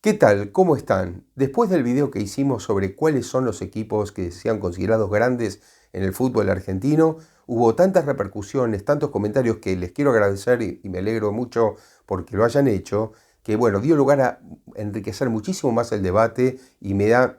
¿Qué tal? ¿Cómo están? Después del video que hicimos sobre cuáles son los equipos que sean considerados grandes en el fútbol argentino, hubo tantas repercusiones, tantos comentarios que les quiero agradecer y me alegro mucho porque lo hayan hecho, que bueno, dio lugar a enriquecer muchísimo más el debate y me da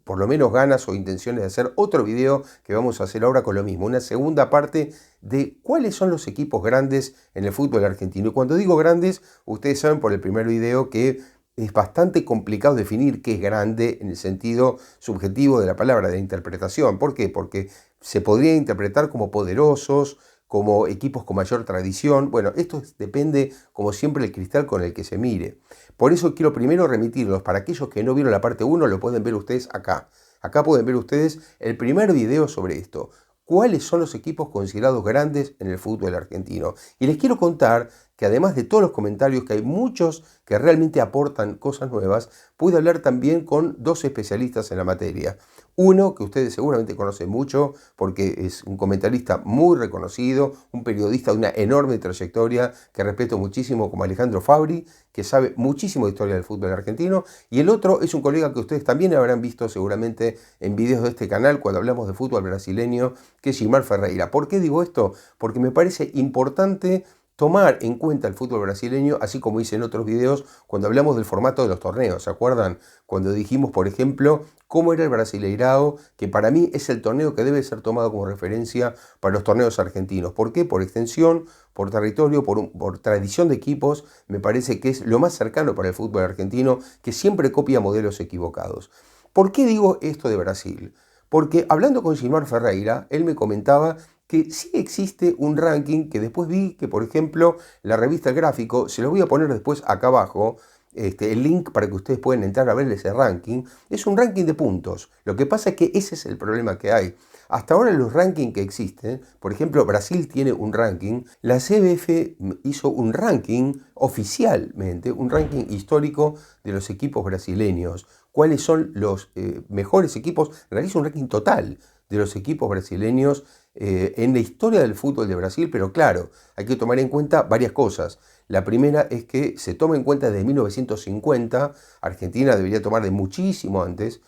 por lo menos ganas o intenciones de hacer otro video que vamos a hacer ahora con lo mismo, una segunda parte de cuáles son los equipos grandes en el fútbol argentino. Y cuando digo grandes, ustedes saben por el primer video que es bastante complicado definir qué es grande en el sentido subjetivo de la palabra, de la interpretación. ¿Por qué? Porque se podría interpretar como poderosos, como equipos con mayor tradición. Bueno, esto depende, como siempre, del cristal con el que se mire. Por eso quiero primero remitirlos, para aquellos que no vieron la parte 1, lo pueden ver ustedes acá. Acá pueden ver ustedes el primer video sobre esto. ¿Cuáles son los equipos considerados grandes en el fútbol argentino? Y les quiero contar que además de todos los comentarios, que hay muchos que realmente aportan cosas nuevas, pude hablar también con dos especialistas en la materia. Uno que ustedes seguramente conocen mucho porque es un comentarista muy reconocido, un periodista de una enorme trayectoria que respeto muchísimo, como Alejandro Fabri, que sabe muchísimo de historia del fútbol argentino. Y el otro es un colega que ustedes también habrán visto seguramente en videos de este canal cuando hablamos de fútbol brasileño, que es Gilmar Ferreira. ¿Por qué digo esto? Porque me parece importante tomar en cuenta el fútbol brasileño, así como hice en otros videos cuando hablamos del formato de los torneos. ¿Se acuerdan? Cuando dijimos, por ejemplo, cómo era el Brasileirao, que para mí es el torneo que debe ser tomado como referencia para los torneos argentinos. ¿Por qué? Por extensión, por territorio, por tradición de equipos. Me parece que es lo más cercano para el fútbol argentino, que siempre copia modelos equivocados. ¿Por qué digo esto de Brasil? Porque hablando con Gilmar Ferreira, él me comentaba que sí existe un ranking que después vi que, por ejemplo, la revista El Gráfico, se lo voy a poner después acá abajo, el link para que ustedes puedan entrar a ver ese ranking, es un ranking de puntos. Lo que pasa es que ese es el problema que hay. Hasta ahora los rankings que existen, por ejemplo, Brasil tiene un ranking, la CBF hizo un ranking oficialmente, un ranking histórico de los equipos brasileños. ¿Cuáles son los mejores equipos? Realiza un ranking total de los equipos brasileños en la historia del fútbol de Brasil, pero claro, hay que tomar en cuenta varias cosas. La primera es que se toma en cuenta desde 1950, Argentina debería tomar de muchísimo antes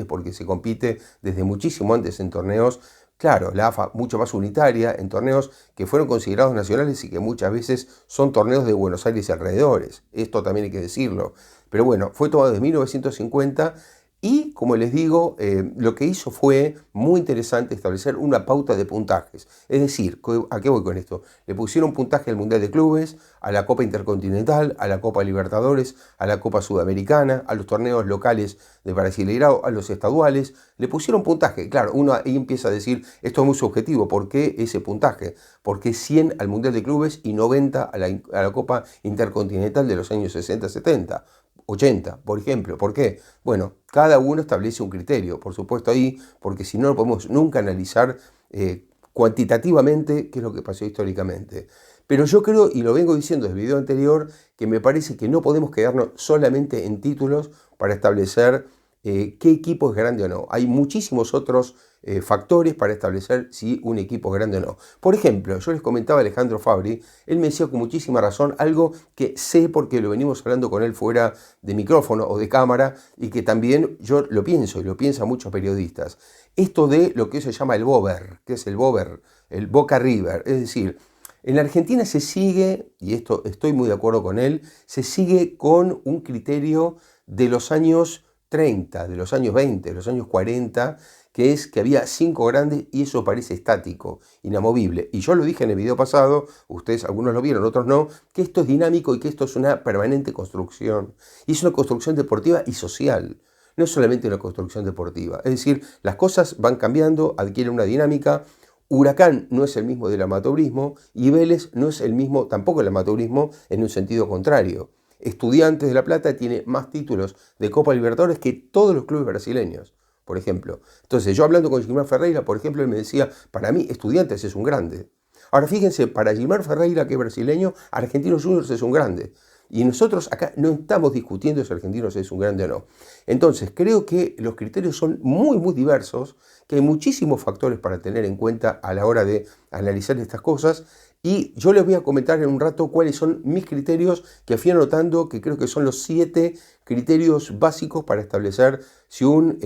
porque se compite desde muchísimo antes en torneos, claro, la AFA mucho más unitaria, en torneos que fueron considerados nacionales y que muchas veces son torneos de Buenos Aires y alrededores. Esto también hay que decirlo. Pero bueno, fue tomado desde 1950. Y como les digo, lo que hizo fue muy interesante establecer una pauta de puntajes. Es decir, ¿a qué voy con esto? Le pusieron puntaje al Mundial de Clubes, a la Copa Intercontinental, a la Copa Libertadores, a la Copa Sudamericana, a los torneos locales de Brasileirao, a los estaduales. Le pusieron puntaje. Claro, uno ahí empieza a decir, esto es muy subjetivo. ¿Por qué ese puntaje? Porque 100 al Mundial de Clubes y 90 a la Copa Intercontinental de los años 60-70. 80, por ejemplo. ¿Por qué? Bueno, cada uno establece un criterio, por supuesto ahí, porque si no, no podemos nunca analizar cuantitativamente qué es lo que pasó históricamente. Pero yo creo, y lo vengo diciendo desde el video anterior, que me parece que no podemos quedarnos solamente en títulos para establecer qué equipo es grande o no. Hay muchísimos otros factores para establecer si un equipo es grande o no. Por ejemplo, yo les comentaba a Alejandro Fabri, él me decía con muchísima razón algo que sé porque lo venimos hablando con él fuera de micrófono o de cámara y que también yo lo pienso y lo piensan muchos periodistas. Esto de lo que se llama el Bover, que es el Bover, el Boca River, es decir, en la Argentina se sigue, y esto estoy muy de acuerdo con él, se sigue con un criterio de los años 30, de los años 20, de los años 40, que es que había 5 grandes y eso parece estático, inamovible. Y yo lo dije en el video pasado, ustedes algunos lo vieron, otros no, que esto es dinámico y que esto es una permanente construcción. Y es una construcción deportiva y social, no es solamente una construcción deportiva. Es decir, las cosas van cambiando, adquieren una dinámica. Huracán no es el mismo del amateurismo y Vélez no es el mismo tampoco el amateurismo en un sentido contrario. Estudiantes de La Plata tiene más títulos de Copa Libertadores que todos los clubes brasileños, por ejemplo. Entonces, yo hablando con Gilmar Ferreira, por ejemplo, él me decía, para mí Estudiantes es un grande. Ahora fíjense, para Gilmar Ferreira, que es brasileño, Argentinos Juniors es un grande. Y nosotros acá no estamos discutiendo si Argentinos es un grande o no. Entonces, creo que los criterios son muy diversos, que hay muchísimos factores para tener en cuenta a la hora de analizar estas cosas. Y yo les voy a comentar en un rato cuáles son mis criterios que fui anotando, que creo que son los 7 criterios básicos para establecer si un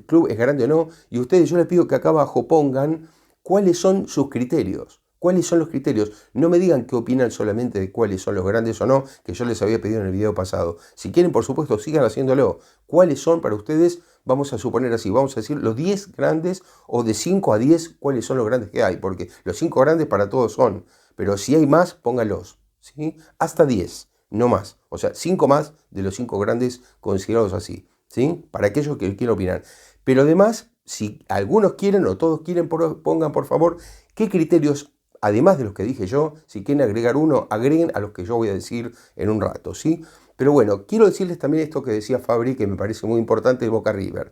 club es grande o no. Y ustedes, yo les pido que acá abajo pongan cuáles son sus criterios. ¿Cuáles son los criterios? No me digan qué opinan solamente de cuáles son los grandes o no, que yo les había pedido en el video pasado. Si quieren, por supuesto, sigan haciéndolo. ¿Cuáles son para ustedes? Vamos a suponer así, vamos a decir los 10 grandes o de 5 a 10, cuáles son los grandes que hay. Porque los 5 grandes para todos son, pero si hay más, pónganlos, ¿sí? Hasta 10, no más. O sea, 5 más de los 5 grandes considerados así, ¿sí? Para aquellos que quieran opinar. Pero además, si algunos quieren o todos quieren, pongan por favor qué criterios, además de los que dije yo, si quieren agregar uno, agreguen a los que yo voy a decir en un rato, ¿sí? Pero bueno, quiero decirles también esto que decía Fabri, que me parece muy importante de Boca River.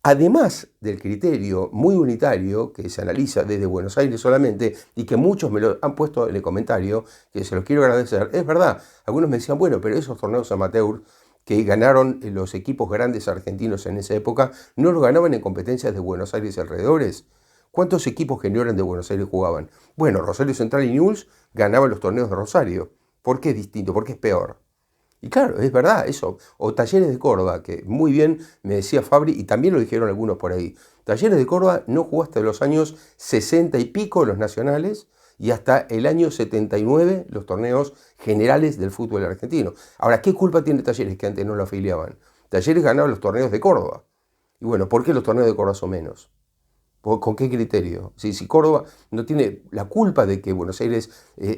Además del criterio muy unitario que se analiza desde Buenos Aires solamente y que muchos me lo han puesto en el comentario, que se los quiero agradecer, es verdad, algunos me decían, bueno, pero esos torneos amateur que ganaron los equipos grandes argentinos en esa época, no los ganaban en competencias de Buenos Aires y alrededores. ¿Cuántos equipos que no eran de Buenos Aires jugaban? Bueno, Rosario Central y Newell's ganaban los torneos de Rosario. ¿Por qué es distinto? ¿Por qué es peor? Y claro, es verdad eso. O Talleres de Córdoba, que muy bien me decía Fabri, y también lo dijeron algunos por ahí. Talleres de Córdoba no jugó hasta los años 60 y pico los nacionales y hasta el año 79 los torneos generales del fútbol argentino. Ahora, ¿qué culpa tiene Talleres que antes no lo afiliaban? Talleres ganaba los torneos de Córdoba. Y bueno, ¿por qué los torneos de Córdoba son menos? ¿Con qué criterio? Si Córdoba no tiene la culpa de que Buenos Aires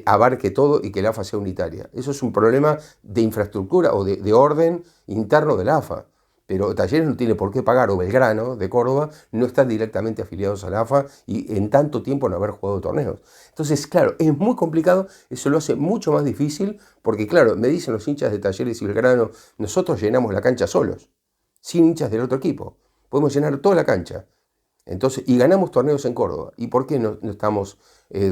abarque todo y que la AFA sea unitaria. Eso es un problema de infraestructura o de orden interno de la AFA. Pero Talleres no tiene por qué pagar, o Belgrano de Córdoba no están directamente afiliados a la AFA y en tanto tiempo no haber jugado torneos. Entonces, claro, es muy complicado, eso lo hace mucho más difícil, porque claro, me dicen los hinchas de Talleres y Belgrano, nosotros llenamos la cancha solos, sin hinchas del otro equipo. Podemos llenar toda la cancha. Entonces, y ganamos torneos en Córdoba. ¿Y por qué no estamos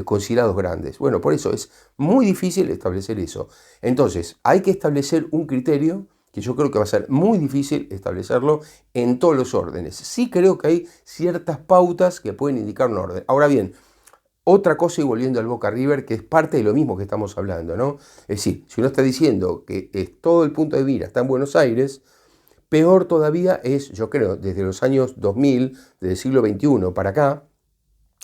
considerados grandes? Bueno, por eso es muy difícil establecer eso. Entonces, hay que establecer un criterio que yo creo que va a ser muy difícil establecerlo en todos los órdenes. Sí creo que hay ciertas pautas que pueden indicar un orden. Ahora bien, otra cosa, y volviendo al Boca River, que es parte de lo mismo que estamos hablando, ¿no? Es decir, si uno está diciendo que todo el punto de mira está en Buenos Aires, peor todavía es, yo creo, desde los años 2000, del siglo XXI para acá,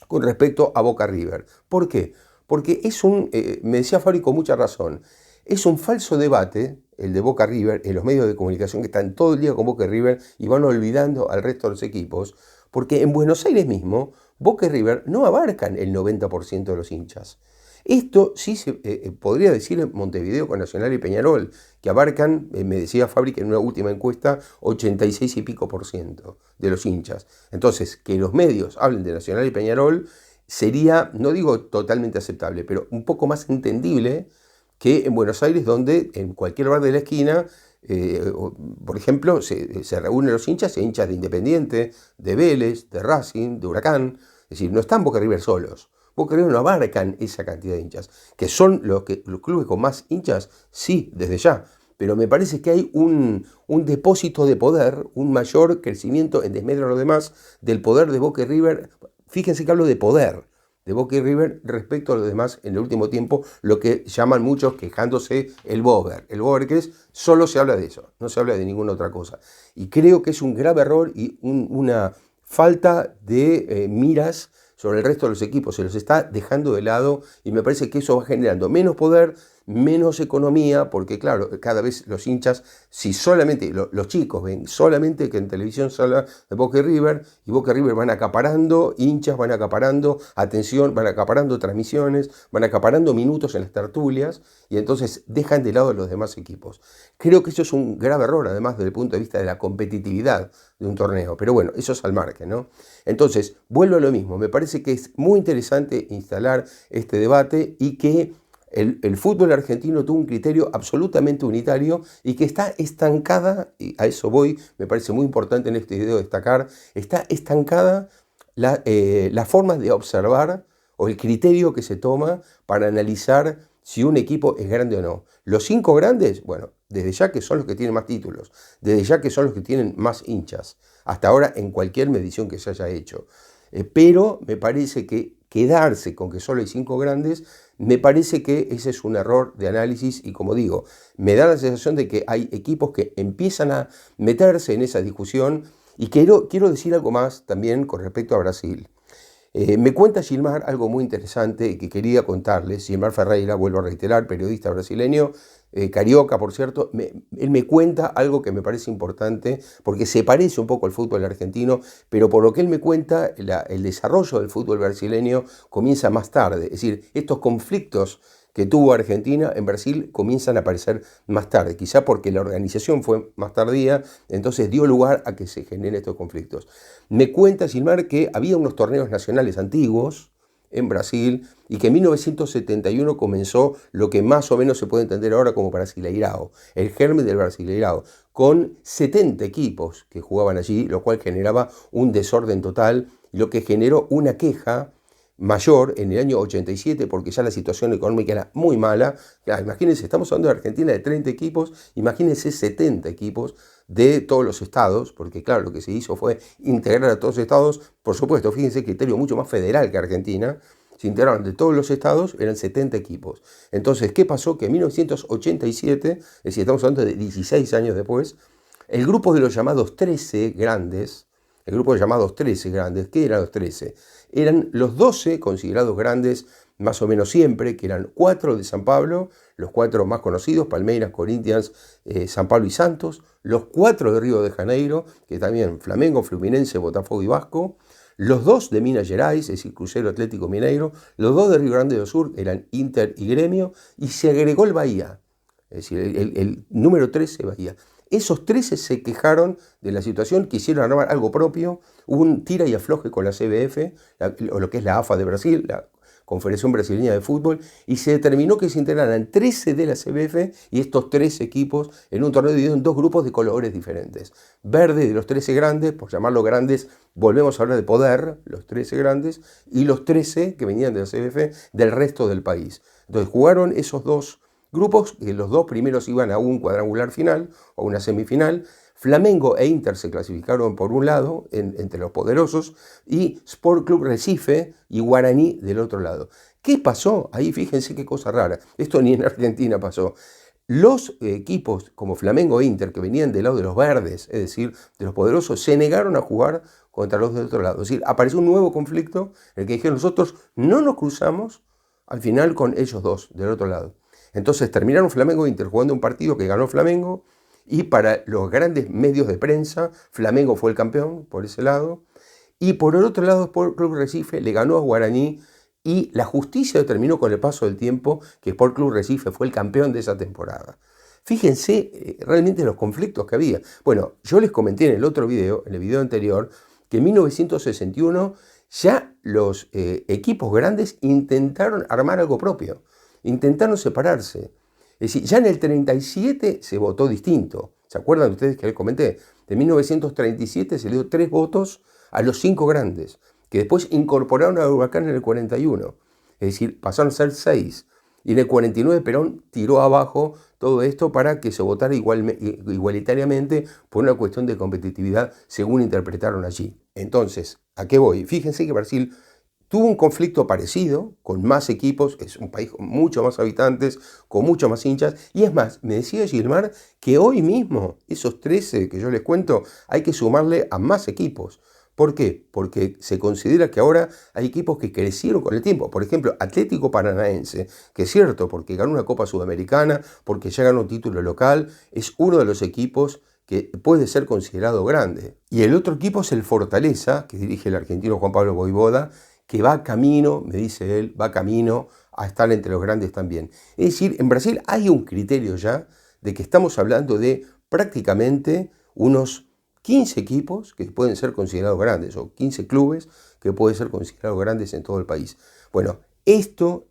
con respecto a Boca River. ¿Por qué? Porque es me decía Fabri con mucha razón, es un falso debate, el de Boca River, en los medios de comunicación que están todo el día con Boca River y van olvidando al resto de los equipos, porque en Buenos Aires mismo, Boca y River no abarcan el 90% de los hinchas. Esto sí se podría decir en Montevideo con Nacional y Peñarol, que abarcan, me decía Fabri en una última encuesta, 86 y pico por ciento de los hinchas. Entonces, que los medios hablen de Nacional y Peñarol sería, no digo totalmente aceptable, pero un poco más entendible que en Buenos Aires, donde en cualquier bar de la esquina, por ejemplo, se reúnen los hinchas e hinchas de Independiente, de Vélez, de Racing, de Huracán. Es decir, no están Boca River solos. Boca River no abarcan esa cantidad de hinchas. ¿Que son los clubes con más hinchas? Sí, desde ya. Pero me parece que hay un depósito de poder, un mayor crecimiento en desmedro de lo demás del poder de Boca River. Fíjense que hablo de poder de Boca y River respecto a los demás en el último tiempo, lo que llaman muchos quejándose el Bober. El Bober que es, solo se habla de eso, no se habla de ninguna otra cosa. Y creo que es un grave error y una falta de miras sobre el resto de los equipos. Se los está dejando de lado y me parece que eso va generando menos poder, menos economía, porque claro, cada vez los hinchas, si solamente los chicos ven solamente que en televisión se habla de Boca y River van acaparando hinchas, van acaparando atención, van acaparando transmisiones, van acaparando minutos en las tertulias y entonces dejan de lado a los demás equipos. Creo que eso es un grave error, además desde el punto de vista de la competitividad de un torneo, pero bueno, eso es al margen, ¿no? Entonces, vuelvo a lo mismo, me parece que es muy interesante instalar este debate y que el fútbol argentino tuvo un criterio absolutamente unitario y que está estancada, y a eso voy, me parece muy importante en este video destacar, está estancada la forma de observar o el criterio que se toma para analizar si un equipo es grande o no. Los 5 grandes, bueno, desde ya que son los que tienen más títulos, desde ya que son los que tienen más hinchas, hasta ahora en cualquier medición que se haya hecho. Pero me parece que quedarse con que solo hay 5 grandes, me parece que ese es un error de análisis y como digo, me da la sensación de que hay equipos que empiezan a meterse en esa discusión y quiero decir algo más también con respecto a Brasil. Me cuenta Gilmar algo muy interesante que quería contarles. Gilmar Ferreira, vuelvo a reiterar, periodista brasileño, carioca, por cierto. Él me cuenta algo que me parece importante porque se parece un poco al fútbol argentino, pero por lo que él me cuenta, el desarrollo del fútbol brasileño comienza más tarde. Es decir, estos conflictos que tuvo Argentina en Brasil comienzan a aparecer más tarde, quizá porque la organización fue más tardía, entonces dio lugar a que se generen estos conflictos. Me cuenta Gilmar que había unos torneos nacionales antiguos en Brasil y que en 1971 comenzó lo que más o menos se puede entender ahora como Brasileirao, el germen del Brasileirao, con 70 equipos que jugaban allí, lo cual generaba un desorden total, lo que generó una queja mayor en el año 87 porque ya la situación económica era muy mala. Claro, imagínense, estamos hablando de Argentina de 30 equipos, imagínense 70 equipos de todos los estados, porque claro, lo que se hizo fue integrar a todos los estados, por supuesto, fíjense, criterio mucho más federal que Argentina, se integraron de todos los estados, eran 70 equipos. Entonces, ¿qué pasó? Que en 1987, es decir, estamos hablando de 16 años después, el grupo de los llamados 13 grandes, el grupo de llamados 13 grandes, ¿qué eran los 13? Eran los 12 considerados grandes más o menos siempre, que eran 4 de San Pablo, los 4 más conocidos, Palmeiras, Corinthians, San Pablo y Santos, los 4 de Río de Janeiro, que también Flamengo, Fluminense, Botafogo y Vasco, los 2 de Minas Gerais, es decir, Cruzeiro, Atlético Mineiro, los 2 de Río Grande do Sur eran Inter y Gremio, y se agregó el Bahía, es decir, el número 13 Bahía. Esos 13 se quejaron de la situación, quisieron armar algo propio, hubo un tira y afloje con la CBF, o lo que es la AFA de Brasil, la Confederación Brasileña de Fútbol, y se determinó que se integraran 13 de la CBF y estos 13 equipos en un torneo dividido en 2 grupos de colores diferentes. Verde de los 13 grandes, por llamarlos grandes, volvemos a hablar de poder, los 13 grandes, y los 13 que venían de la CBF del resto del país. Entonces jugaron esos 2 grupos, que los 2 primeros iban a un cuadrangular final o una semifinal. Flamengo e Inter se clasificaron por un lado, entre los poderosos, y Sport Club Recife y Guaraní del otro lado. ¿Qué pasó? Ahí fíjense qué cosa rara. Esto ni en Argentina pasó. Los equipos como Flamengo e Inter, que venían del lado de los verdes, es decir, de los poderosos, se negaron a jugar contra los del otro lado. Es decir, apareció un nuevo conflicto en el que dijeron nosotros no nos cruzamos al final con ellos dos del otro lado. Entonces terminaron Flamengo e Inter jugando un partido que ganó Flamengo y para los grandes medios de prensa, Flamengo fue el campeón por ese lado y por el otro lado Sport Club Recife le ganó a Guaraní y la justicia determinó con el paso del tiempo que Sport Club Recife fue el campeón de esa temporada. Fíjense realmente los conflictos que había. Bueno, yo les comenté en el otro video, en el video anterior, que en 1961 ya los equipos grandes intentaron armar algo propio. Intentaron separarse. Es decir, ya en el 37 se votó distinto. ¿Se acuerdan ustedes que les comenté? De 1937 se le dio 3 votos a los 5 grandes, que después incorporaron a Huracán en el 41. Es decir, pasaron a ser 6. Y en el 49 Perón tiró abajo todo esto para que se votara igualitariamente por una cuestión de competitividad, según interpretaron allí. Entonces, ¿a qué voy? Fíjense que Brasil tuvo un conflicto parecido, con más equipos, es un país con muchos más habitantes, con muchos más hinchas, y es más, me decía Gilmar que hoy mismo, esos 13 que yo les cuento, hay que sumarle a más equipos. ¿Por qué? Porque se considera que ahora hay equipos que crecieron con el tiempo. Por ejemplo, Atlético Paranaense, que es cierto, porque ganó una Copa Sudamericana, porque ya ganó un título local, es uno de los equipos que puede ser considerado grande. Y el otro equipo es el Fortaleza, que dirige el argentino Juan Pablo Vojvoda, que va camino, me dice él, va camino a estar entre los grandes también. Es decir, en Brasil hay un criterio ya de que estamos hablando de prácticamente unos 15 equipos que pueden ser considerados grandes, o 15 clubes que pueden ser considerados grandes en todo el país. Bueno, esto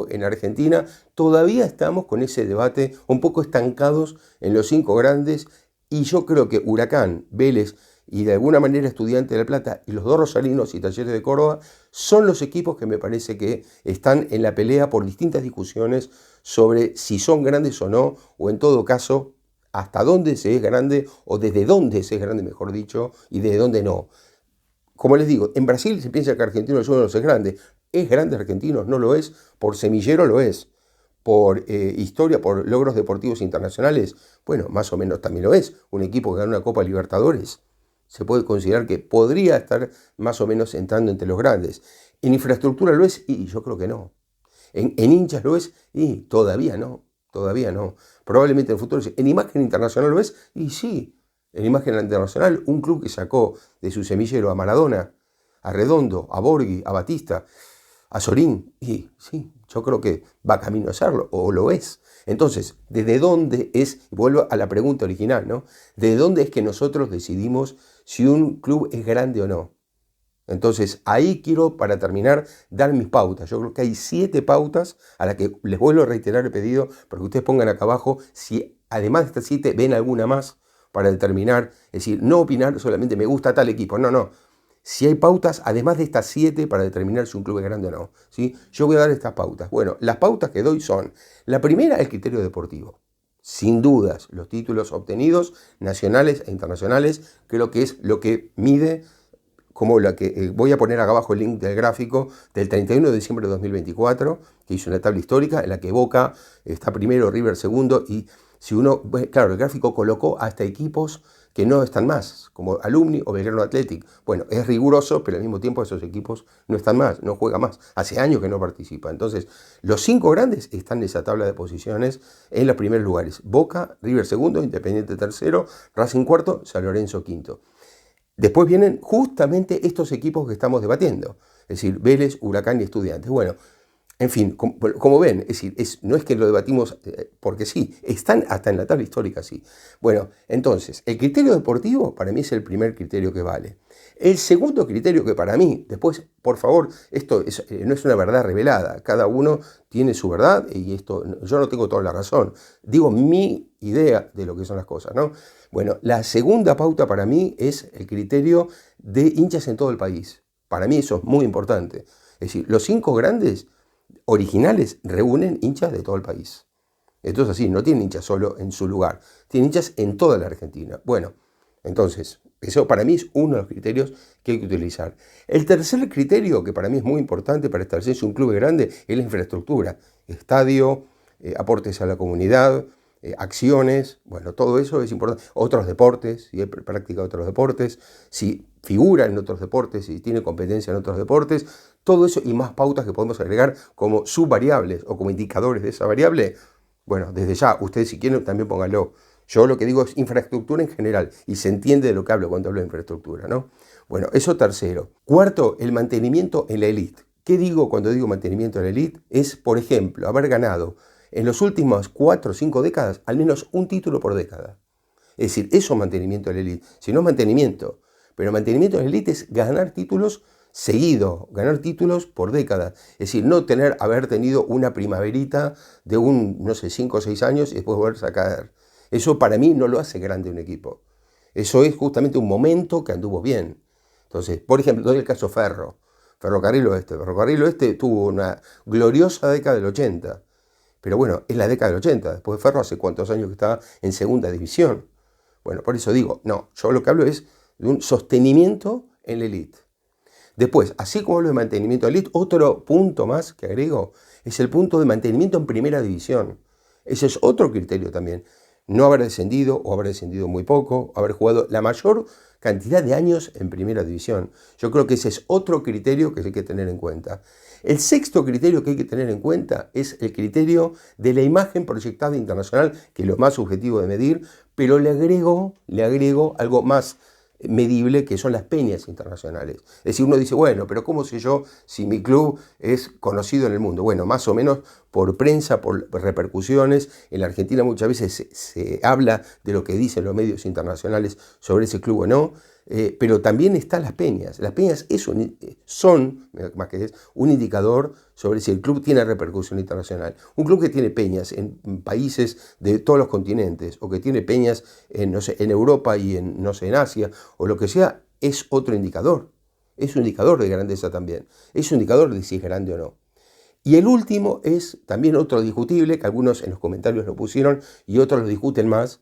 en Argentina todavía estamos con ese debate un poco estancados en los 5 grandes, y yo creo que Huracán, Vélez y de alguna manera Estudiantes de La Plata y los 2 rosarinos y Talleres de Córdoba son los equipos que me parece que están en la pelea por distintas discusiones sobre si son grandes o no, o en todo caso, hasta dónde se es grande, o desde dónde se es grande, mejor dicho, y desde dónde no. Como les digo, en Brasil se piensa que Argentina es uno de los grande. ¿Es grande argentino? No lo es. Por semillero lo es. Por historia, por logros deportivos internacionales, bueno, más o menos también lo es. Un equipo que gana una Copa Libertadores se puede considerar que podría estar más o menos entrando entre los grandes. ¿En infraestructura lo es? Y yo creo que no. ¿En hinchas lo es? Y todavía no, todavía no. Probablemente en el futuro. ¿En imagen internacional lo es? Y sí, en imagen internacional, un club que sacó de su semillero a Maradona, a Redondo, a Borghi, a Batista, a Sorín, y sí, yo creo que va camino a serlo, o lo es. Entonces, ¿desde dónde es? Vuelvo a la pregunta original, ¿no? ¿Desde dónde es que nosotros decidimos si un club es grande o no? Entonces, ahí quiero, para terminar, dar mis pautas. Yo creo que hay 7 pautas a las que les vuelvo a reiterar el pedido, para que ustedes pongan acá abajo si además de estas 7 ven alguna más para determinar, es decir, no opinar solamente me gusta tal equipo, no. Si hay pautas, además de estas 7, para determinar si un club es grande o no, ¿sí? Yo voy a dar estas pautas. Bueno, las pautas que doy son, la primera, el criterio deportivo. Sin dudas, los títulos obtenidos, nacionales e internacionales, creo que es lo que mide, como la que voy a poner acá abajo el link del gráfico del 31 de diciembre de 2024, que hizo una tabla histórica en la que Boca está primero, River segundo, y si uno, claro, el gráfico colocó hasta equipos que no están más, como Alumni o Belgrano Athletic. Bueno, es riguroso, pero al mismo tiempo esos equipos no están más, no juegan más. Hace años que no participan. Entonces, los 5 grandes están en esa tabla de posiciones en los primeros lugares. Boca, River segundo, Independiente tercero, Racing cuarto, San Lorenzo quinto. Después vienen justamente estos equipos que estamos debatiendo, es decir, Vélez, Huracán y Estudiantes. Bueno, en fin, como ven, es decir, no es que lo debatimos porque sí, están hasta en la tabla histórica, sí. Bueno, entonces, el criterio deportivo para mí es el primer criterio que vale. El segundo criterio que para mí, después, por favor, esto no es una verdad revelada, cada uno tiene su verdad y esto, yo no tengo toda la razón, digo mi idea de lo que son las cosas, ¿no? Bueno, la segunda pauta para mí es el criterio de hinchas en todo el país. Para mí eso es muy importante. Es decir, los 5 grandes originales reúnen hinchas de todo el país. Esto es así, no tienen hinchas solo en su lugar, tienen hinchas en toda la Argentina. Bueno, entonces, eso para mí es uno de los criterios que hay que utilizar. El tercer criterio, que para mí es muy importante para establecer si un club es grande, es la infraestructura. Estadio, aportes a la comunidad, acciones, bueno, todo eso es importante. Otros deportes, si practica otros deportes, si figura en otros deportes, si tiene competencia en otros deportes, todo eso y más pautas que podemos agregar como subvariables o como indicadores de esa variable. Bueno, desde ya, ustedes si quieren también pónganlo. Yo lo que digo es infraestructura en general y se entiende de lo que hablo cuando hablo de infraestructura, ¿no? Bueno, eso tercero. Cuarto, el mantenimiento en la élite. ¿Qué digo cuando digo mantenimiento en la élite? Es, por ejemplo, haber ganado en las últimas 4 o 5 décadas al menos un título por década. Es decir, eso es mantenimiento en la élite. Si no es mantenimiento, pero mantenimiento en la élite es ganar títulos seguido, ganar títulos por década. Es decir, no haber tenido una primaverita de no sé, 5 o 6 años y después volverse a caer. Eso para mí no lo hace grande un equipo. Eso es justamente un momento que anduvo bien. Entonces, por ejemplo, doy el caso Ferrocarril Oeste. Ferrocarril Oeste tuvo una gloriosa década del 80. Pero bueno, es la década del 80. Después de Ferro, ¿hace cuántos años que estaba en segunda división? Bueno, por eso digo, no, yo lo que hablo es de un sostenimiento en la élite. Después, así como hablo de mantenimiento de élite, otro punto más que agrego es el punto de mantenimiento en primera división. Ese es otro criterio también. No haber descendido o haber descendido muy poco, haber jugado la mayor cantidad de años en primera división. Yo creo que ese es otro criterio que hay que tener en cuenta. El sexto criterio que hay que tener en cuenta es el criterio de la imagen proyectada internacional, que es lo más subjetivo de medir, pero le agrego algo más medible, que son las peñas internacionales. Es decir, uno dice, bueno, pero ¿cómo sé yo si mi club es conocido en el mundo? Bueno, más o menos por prensa, por repercusiones. En la Argentina muchas veces se habla de lo que dicen los medios internacionales sobre ese club o no, pero también están las peñas. Las peñas son, más que es, un indicador sobre si el club tiene repercusión internacional. Un club que tiene peñas en países de todos los continentes, o que tiene peñas en, no sé, en Europa y en, no sé, en Asia, o lo que sea, es otro indicador. Es un indicador de grandeza también. Es un indicador de si es grande o no. Y el último es también otro discutible, que algunos en los comentarios lo pusieron y otros lo discuten más,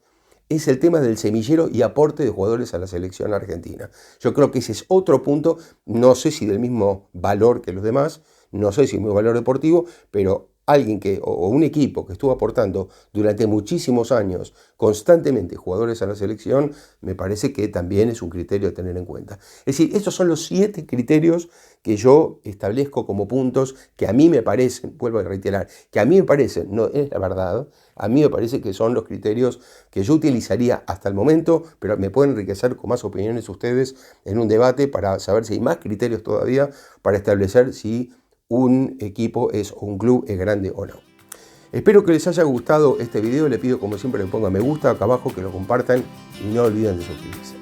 es el tema del semillero y aporte de jugadores a la selección argentina. Yo creo que ese es otro punto, no sé si del mismo valor que los demás, no sé si muy valor deportivo, pero alguien o un equipo que estuvo aportando durante muchísimos años constantemente jugadores a la selección, me parece que también es un criterio a tener en cuenta. Es decir, estos son los 7 criterios que yo establezco como puntos que a mí me parecen, vuelvo a reiterar, que a mí me parecen, no es la verdad, a mí me parece que son los criterios que yo utilizaría hasta el momento, pero me pueden enriquecer con más opiniones ustedes en un debate para saber si hay más criterios todavía para establecer si un equipo o un club es grande o no. Espero que les haya gustado este video. Les pido como siempre que pongan me gusta acá abajo, que lo compartan y no olviden de suscribirse.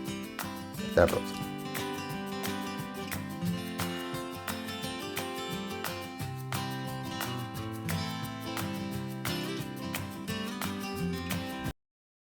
Hasta la próxima.